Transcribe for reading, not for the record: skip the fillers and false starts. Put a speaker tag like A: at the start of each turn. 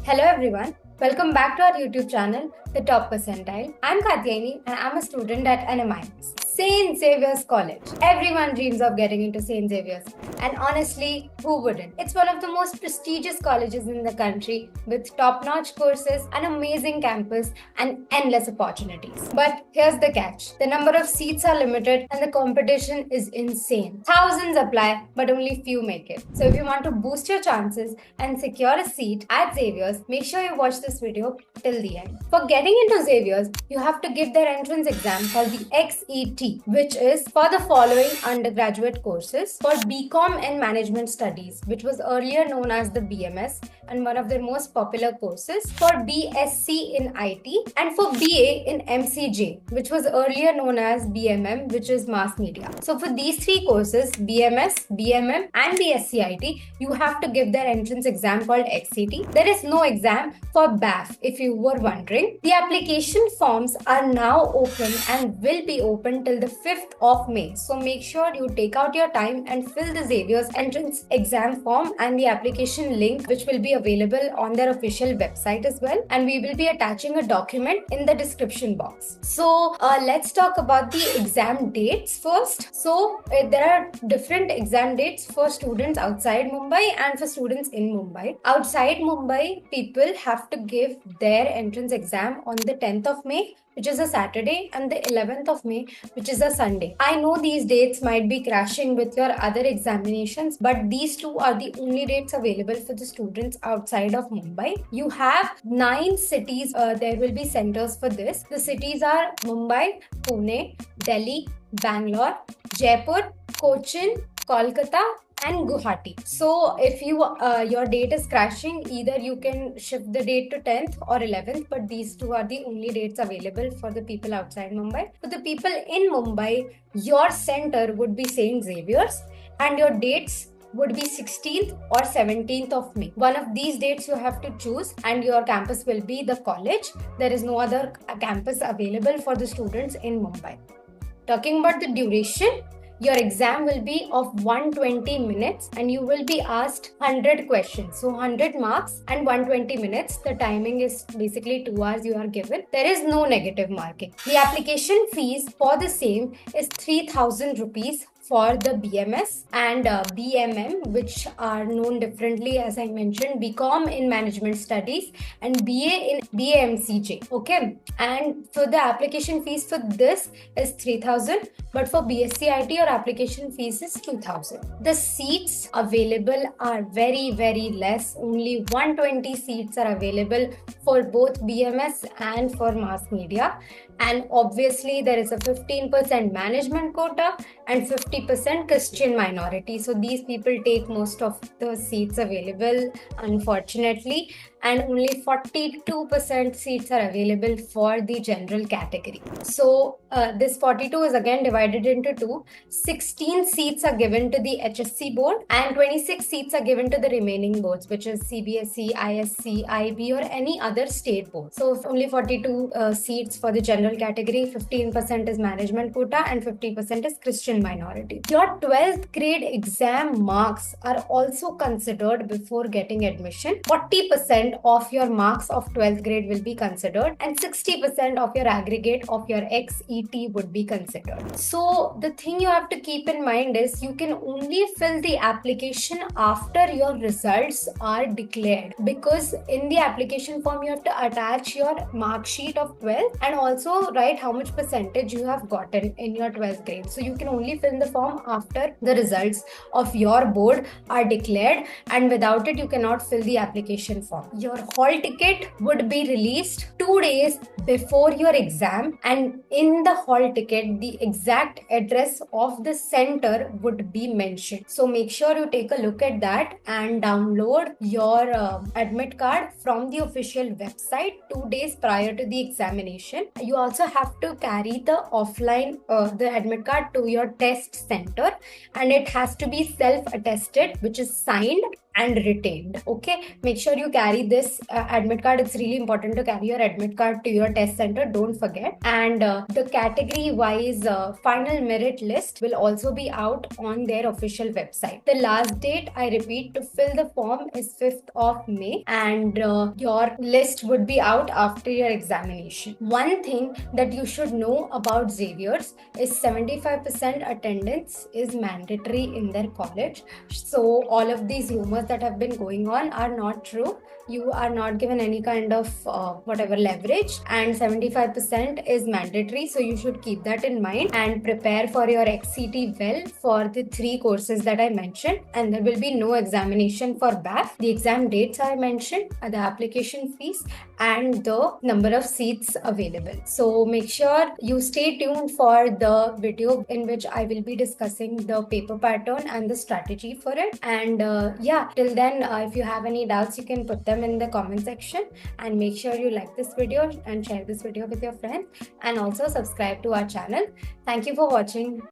A: Hello everyone, welcome back to our YouTube channel, The Top Percentile. I'm Katyayani and I'm a student at NMIS, St. Xavier's College. Everyone dreams of getting into St. Xavier's, and honestly, who wouldn't? It's one of the most prestigious colleges in the country with top-notch courses, an amazing campus, and endless opportunities. But here's the catch. The number of seats are limited and the competition is insane. Thousands apply, but only few make it. So if you want to boost your chances and secure a seat at Xavier's, make sure you watch this video till the end. For getting into Xavier's, you have to give their entrance exam called the XET, which is for the following undergraduate courses: for BCom in Management Studies, which was earlier known as the BMS and one of their most popular courses; for BSc in IT, and for BA in MCJ, which was earlier known as BMM, which is Mass Media. So for these three courses, BMS, BMM and BSc IT, you have to give their entrance exam called XCT. There is no exam for BAF, if you were wondering. The application forms are now open and will be open till the 5th of May. So make sure you take out your time and fill the Xavier's entrance exam form and the application link, which will be available on their official website as well. And we will be attaching a document in the description box. So let's talk about the exam dates first. So there are different exam dates for students outside Mumbai and for students in Mumbai. Outside Mumbai, people have to give their entrance exam on the 10th of May, which is a Saturday, and the 11th of May, which is a Sunday. I know these dates might be crashing with your other examinations, but these two are the only dates available for the students outside of Mumbai. You have 9 cities, there will be centers for this. The cities are Mumbai, Pune, Delhi, Bangalore, Jaipur, Cochin, Kolkata, and Guwahati. So if your date is crashing, either you can shift the date to 10th or 11th, but these two are the only dates available for the people outside Mumbai. For the people in Mumbai, your center would be St. Xavier's and your dates would be 16th or 17th of May. One of these dates you have to choose and your campus will be the college. There is no other campus available for the students in Mumbai. Talking about the duration, your exam will be of 120 minutes and you will be asked 100 questions. So 100 marks and 120 minutes. The timing is basically 2 hours you are given. There is no negative marking. The application fees for the same is 3,000 rupees for the BMS and BMM, which are known differently, as I mentioned, BCom in Management Studies and BA in BAMCJ. Okay, and for the application fees for this is 3,000, but for BSc IT your application fees is 2,000. The seats available are very less. Only 120 seats are available for both BMS and for Mass Media. And obviously there is a 15% management quota and 50% Christian minority. So these people take most of the seats available, unfortunately, and only 42% seats are available for the general category. So this 42 is again divided into two. 16 seats are given to the HSC board and 26 seats are given to the remaining boards, which is CBSE, ISC, IB or any other state board. So only 42 seats for the general category, 15% is management quota and 50% is Christian minority. Your 12th grade exam marks are also considered before getting admission. 40% of your marks of 12th grade will be considered and 60% of your aggregate of your XET would be considered. So the thing you have to keep in mind is you can only fill the application after your results are declared, because in the application form you have to attach your mark sheet of 12th and also write how much percentage you have gotten in your 12th grade. So you can only fill the form after the results of your board are declared, and without it you cannot fill the application form. Your hall ticket would be released 2 days before your exam, and in the hall ticket the exact address of the center would be mentioned. So make sure you take a look at that and download your admit card from the official website 2 days prior to the examination. You also have to carry the offline the admit card to your test center, and it has to be self-attested, which is signed and retained. Okay, make sure you carry this admit card. It's really important to carry your admit card to your test center, don't forget. And the category wise final merit list will also be out on their official website. The last date, I repeat, to fill the form is 5th of May, and your list would be out after your examination. One thing that you should know about Xavier's is 75% attendance is mandatory in their college. So all of these rumors that have been going on are not true. You are not given any kind of whatever leverage, and 75% is mandatory. So you should keep that in mind and prepare for your XCT well for the 3 courses that I mentioned. And there will be no examination for BAF. The exam dates I mentioned, the application fees, and the number of seats available. So make sure you stay tuned for the video in which I will be discussing the paper pattern and the strategy for it. And yeah, till then, if you have any doubts, you can put them in the comment section, and make sure you like this video and share this video with your friends, and also subscribe to our channel. Thank you for watching.